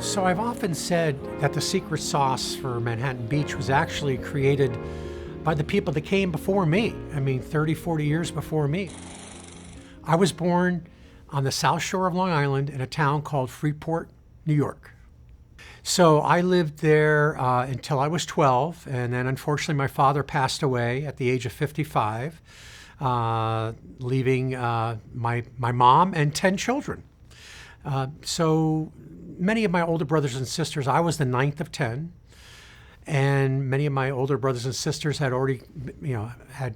So I've often said that the secret sauce for Manhattan Beach was actually created by the people that came before me. I mean, 30, 40 years before me. I was born on the South Shore of Long Island in a town called Freeport, New York. So I lived there until I was 12, and then unfortunately my father passed away at the age of 55, leaving my mom and 10 children. So many of my older brothers and sisters, I was the ninth of 10, and many of my older brothers and sisters had already, had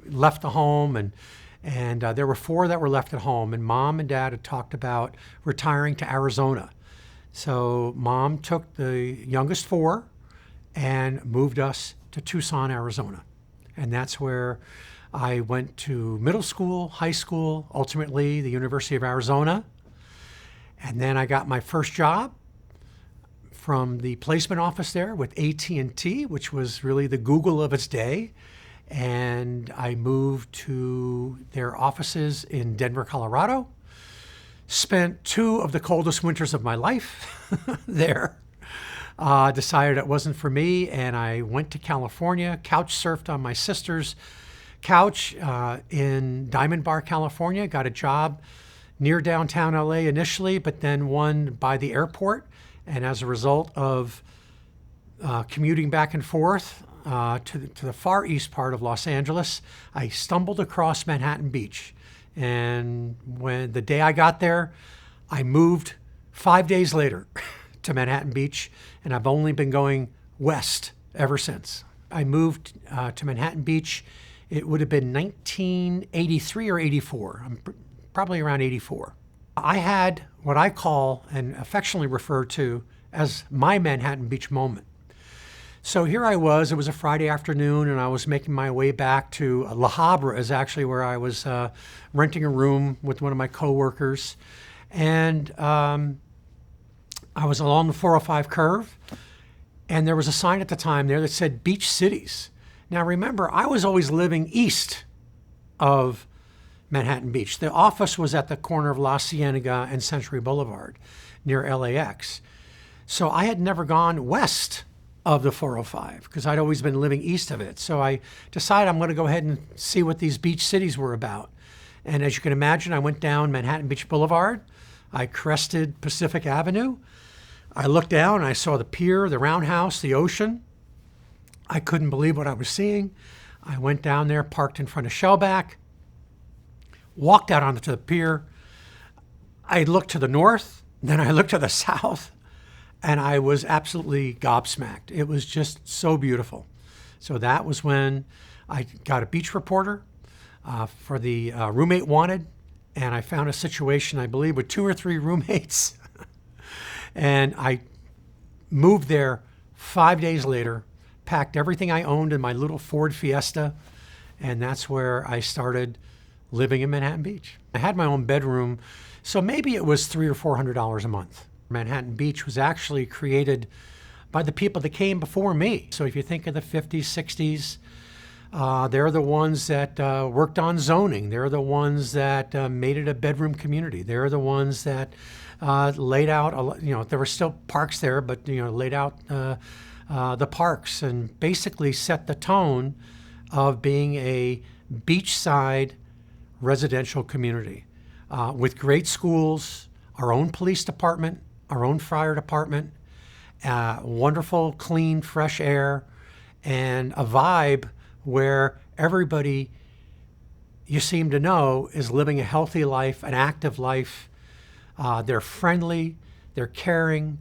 left the home, and there were 4 that were left at home, and Mom and Dad had talked about retiring to Arizona. So Mom took the youngest 4 and moved us to Tucson, Arizona. And that's where I went to middle school, high school, ultimately the University of Arizona. And then I got my first job from the placement office there with AT&T, which was really the Google of its day. And I moved to their offices in Denver, Colorado. Spent 2 of the coldest winters of my life there. Decided it wasn't for me, and I went to California, couch surfed on my sister's couch in Diamond Bar, California. Got a job near downtown LA initially, but then one by the airport. And as a result of commuting back and forth to the far east part of Los Angeles, I stumbled across Manhattan Beach. And when the day I got there, I moved 5 days later to Manhattan Beach, and I've only been going west ever since. I moved to Manhattan Beach, it would have been 1983 or 84. I'm probably around 84. I had what I call and affectionately refer to as my Manhattan Beach moment. So here I was, it was a Friday afternoon, and I was making my way back to La Habra is actually where I was renting a room with one of my coworkers. And I was along the 405 curve, and there was a sign at the time there that said Beach Cities. Now remember, I was always living east of Manhattan Beach. The office was at the corner of La Cienega and Century Boulevard near LAX. So I had never gone west of the 405 because I'd always been living east of it. So I decided I'm going to go ahead and see what these beach cities were about. And as you can imagine, I went down Manhattan Beach Boulevard. I crested Pacific Avenue. I looked down and I saw the pier, the roundhouse, the ocean. I couldn't believe what I was seeing. I went down there, parked in front of Shellback, walked out onto the pier. I looked to the north, then I looked to the south, and I was absolutely gobsmacked. It was just so beautiful. So that was when I got a beach reporter for the Roommate Wanted, and I found a situation, I believe, with 2 or 3 roommates. And I moved there 5 days later, packed everything I owned in my little Ford Fiesta, and that's where I started living in Manhattan Beach. I had my own bedroom, so maybe it was $300 or $400 a month. Manhattan Beach was actually created by the people that came before me. So if you think of the 50s, 60s, they're the ones that worked on zoning. They're the ones that made it a bedroom community. They're the ones that laid out, there were still parks there, but laid out the parks and basically set the tone of being a beachside residential community with great schools, our own police department, our own fire department, wonderful, clean, fresh air, and a vibe where everybody you seem to know is living a healthy life, an active life. They're friendly, they're caring,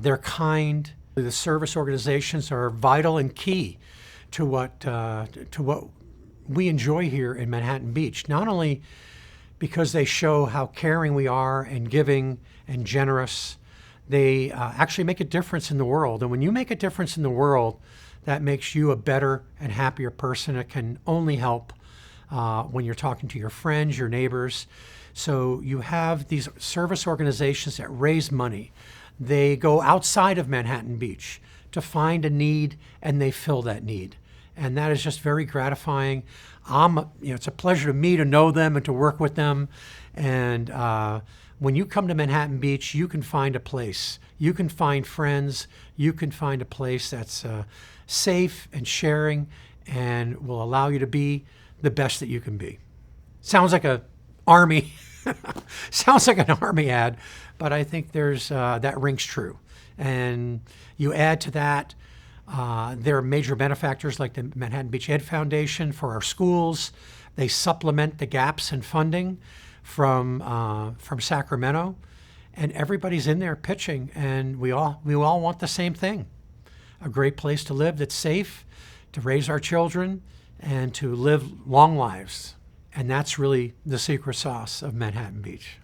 they're kind. The service organizations are vital and key to what we enjoy here in Manhattan Beach, not only because they show how caring we are and giving and generous, they actually make a difference in the world. And when you make a difference in the world, that makes you a better and happier person. It can only help when you're talking to your friends, your neighbors. So you have these service organizations that raise money. They go outside of Manhattan Beach to find a need, and they fill that need. And that is just very gratifying. It's a pleasure to me to know them and to work with them. And when you come to Manhattan Beach, you can find a place. You can find friends. You can find a place that's safe and sharing and will allow you to be the best that you can be. Sounds like a army, sounds like an army ad, but I think that rings true. And you add to that, there are major benefactors like the Manhattan Beach Ed Foundation for our schools. They supplement the gaps in funding from Sacramento, and everybody's in there pitching, and we all want the same thing: a great place to live that's safe, to raise our children, and to live long lives. And that's really the secret sauce of Manhattan Beach.